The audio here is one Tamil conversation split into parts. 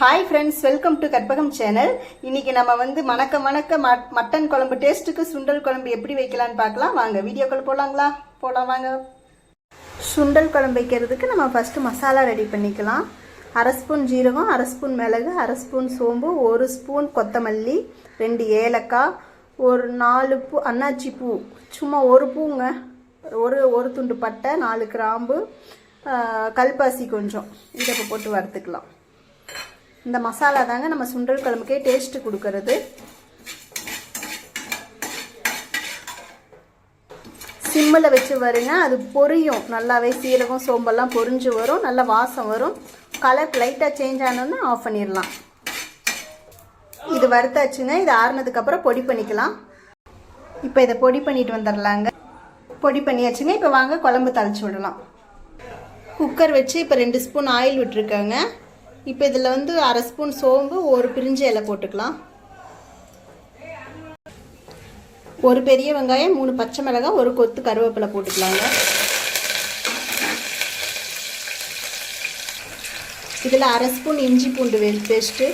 Hi friends, welcome to Karpagam channel. இன்னைக்கு நம்ம வந்து மணக்க மட்டன் குழம்பு டேஸ்ட்டுக்கு சுண்டல் குழம்பு எப்படி வைக்கலான்னு பார்க்கலாம். வாங்க வீடியோக்குள்ள போகலாம் வாங்க. சுண்டல் குழம்பு வைக்கிறதுக்கு நம்ம ஃபஸ்ட்டு மசாலா ரெடி பண்ணிக்கலாம். 1/2 ஸ்பூன் ஜீரகம், 1/2 ஸ்பூன் மிளகு, 1/2 ஸ்பூன் சோம்பு, 1 ஸ்பூன் கொத்தமல்லி, 2 ஏலக்காய், ஒரு 4 பூ அன்னாச்சி பூ, சும்மா ஒரு பூங்க, ஒரு துண்டு பட்டை, 4 கிராம்பு, கல்பாசி கொஞ்சம், இதை போட்டு வறுத்துக்கலாம். இந்த மசாலா தாங்க நம்ம சுண்டல் குழம்புக்கே டேஸ்ட் கொடுக்கறது. சிம்மில் வச்சு வருங்க, அது பொரியும் நல்லாவே. சீரகம் சோம்பெல்லாம் பொரிஞ்சு வரும், நல்ல வாசம் வரும். கலர் லைட்டாக சேஞ்ச் ஆனோன்னா ஆஃப் பண்ணிடலாம். இது வறுத்தாச்சுங்க. இது ஆறுனதுக்கப்புறம் பொடி பண்ணிக்கலாம். இப்போ இதை பொடி பண்ணிட்டு வந்துடலாங்க. பொடி பண்ணியாச்சுங்க. இப்போ வாங்க குழம்பு தாளிச்சு விடலாம். குக்கர் வச்சு இப்போ 2 ஸ்பூன் ஆயில் விட்டுருக்காங்க. இப்போ இதில் வந்து 1/2 ஸ்பூன் சோம்பு, ஒரு பிரிஞ்சு இலை போட்டுக்கலாம். ஒரு பெரிய வெங்காயம், 3 பச்சை மிளகாய், ஒரு கொத்து கருவேப்பிலை போட்டுக்கலாங்க. இதில் 1/2 ஸ்பூன் இஞ்சி பூண்டு பேஸ்ட்டு.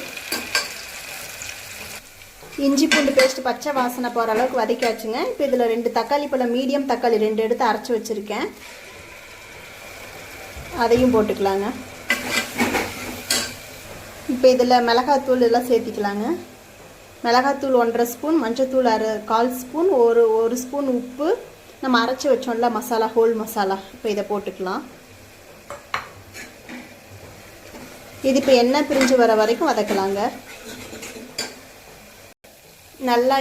இஞ்சி பூண்டு பேஸ்ட்டு பச்சை வாசனை போகிற அளவுக்கு வதக்காச்சுங்க. இப்போ இதில் 2 தக்காளி பழம், மீடியம் தக்காளி 2 எடுத்து அரைச்சி வச்சுருக்கேன், அதையும் போட்டுக்கலாங்க. இப்போ இதில் மிளகாத்தூள் எல்லாம் சேர்த்திக்கலாங்க. மிளகாத்தூள் 1/2 ஸ்பூன், மஞ்சத்தூள் 1/4 ஸ்பூன், ஒரு ஸ்பூன் உப்பு, நம்ம அரைச்சி வச்சோம்ல மசாலா, ஹோல் மசாலா, இப்போ இதை போட்டுக்கலாம். இது இப்போ எண்ணெய் பிரிஞ்சு வர வரைக்கும் வதக்கலாங்க. நல்லா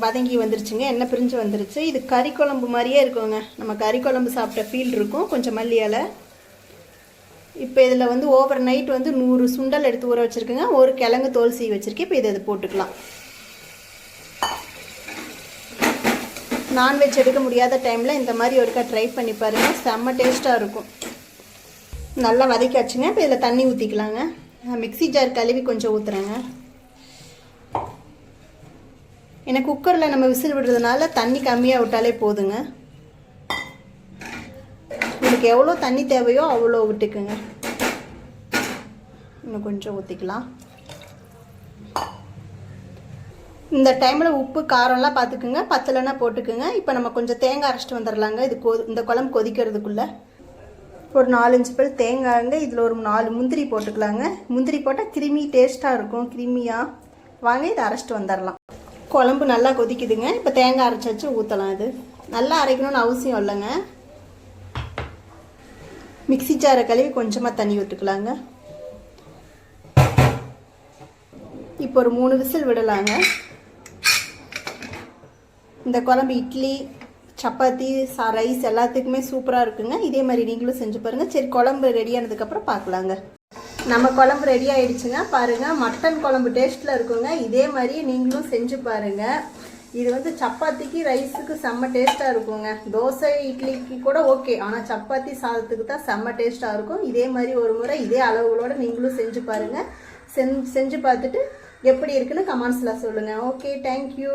வதங்கி வந்துருச்சுங்க, எண்ணெய் பிரிஞ்சு வந்துருச்சு. இது கறி குழம்பு மாதிரியே இருக்குங்க. நம்ம கறி குழம்பு சாப்பிட்ட ஃபீல் இருக்கும். கொஞ்சம் மல்லி இலை. இப்போ இதில் வந்து ஓவர் நைட் வந்து 100 சுண்டல் எடுத்து ஊற வச்சுருக்குங்க. ஒரு கிழங்கு தோல் சீவி வச்சுருக்கேன். இப்போ இதை போட்டுக்கலாம். நான்வெஜ் எடுக்க முடியாத டைமில் இந்த மாதிரி ஒருக்கா ட்ரை பண்ணி பாருங்கள், செம்ம டேஸ்ட்டாக இருக்கும். நல்லா வதக்காச்சுங்க. இப்போ இதில் தண்ணி ஊற்றிக்கலாங்க. மிக்ஸி ஜார் கழுவி கொஞ்சம் ஊற்றுறேங்க. ஏன்னா குக்கரில் நம்ம விசில் விடுறதுனால தண்ணி கம்மியாக விட்டாலே போதுங்க. உங்களுக்கு எவ்வளோ தண்ணி தேவையோ அவ்வளோ விட்டுக்குங்க. இன்னும் கொஞ்சம் ஊற்றிக்கலாம். இந்த டைமில் உப்பு காரம்லாம் பார்த்துக்குங்க, பத்தலைன்னா போட்டுக்குங்க. இப்போ நம்ம கொஞ்சம் தேங்காய் அரைச்சிட்டு வந்துடலாங்க. இந்த குழம்பு கொதிக்கிறதுக்குள்ளே ஒரு 4-5 பல் தேங்காய்ங்க. இதில் ஒரு 4 முந்திரி போட்டுக்கலாங்க. முந்திரி போட்டால் கிருமி டேஸ்ட்டாக இருக்கும், கிருமியாக. வாங்க இதை அரைச்சிட்டு வந்துடலாம். குழம்பு நல்லா கொதிக்குதுங்க. இப்போ தேங்காய் அரைச்சி வச்சு ஊற்றலாம். இது நல்லா அரைக்கணும்னு அவசியம் இல்லைங்க. மிக்ஸி ஜாரை கழுவி கொஞ்சமாக தண்ணி ஊற்றிக்கலாங்க. இப்போ ஒரு 3 விசில் விடலாங்க. இந்த குழம்பு இட்லி, சப்பாத்தி, ரைஸ் எல்லாத்துக்குமே சூப்பராக இருக்குங்க. இதே மாதிரி நீங்களும் செஞ்சு பாருங்கள். சரி, குழம்பு ரெடி ஆனதுக்கப்புறம் பார்க்கலாங்க. நம்ம குழம்பு ரெடி ஆகிடுச்சுங்க. பாருங்கள், மட்டன் குழம்பு டேஸ்ட்டில் இருக்குங்க. இதே மாதிரி நீங்களும் செஞ்சு பாருங்கள். இது வந்து சப்பாத்திக்கு, ரைஸுக்கு செம்ம டேஸ்ட்டாக இருக்குங்க. தோசை இட்லிக்கு கூட ஓகே, ஆனால் சப்பாத்தி சாதத்துக்கு தான் செம்ம டேஸ்ட்டாக இருக்கும். இதே மாதிரி ஒரு முறை இதே அளவுகளோடு நீங்களும் செஞ்சு பாருங்கள். செஞ்சு பார்த்துட்டு எப்படி இருக்குன்னு கமெண்ட்ஸில் சொல்லுங்கள். Okay, thank you.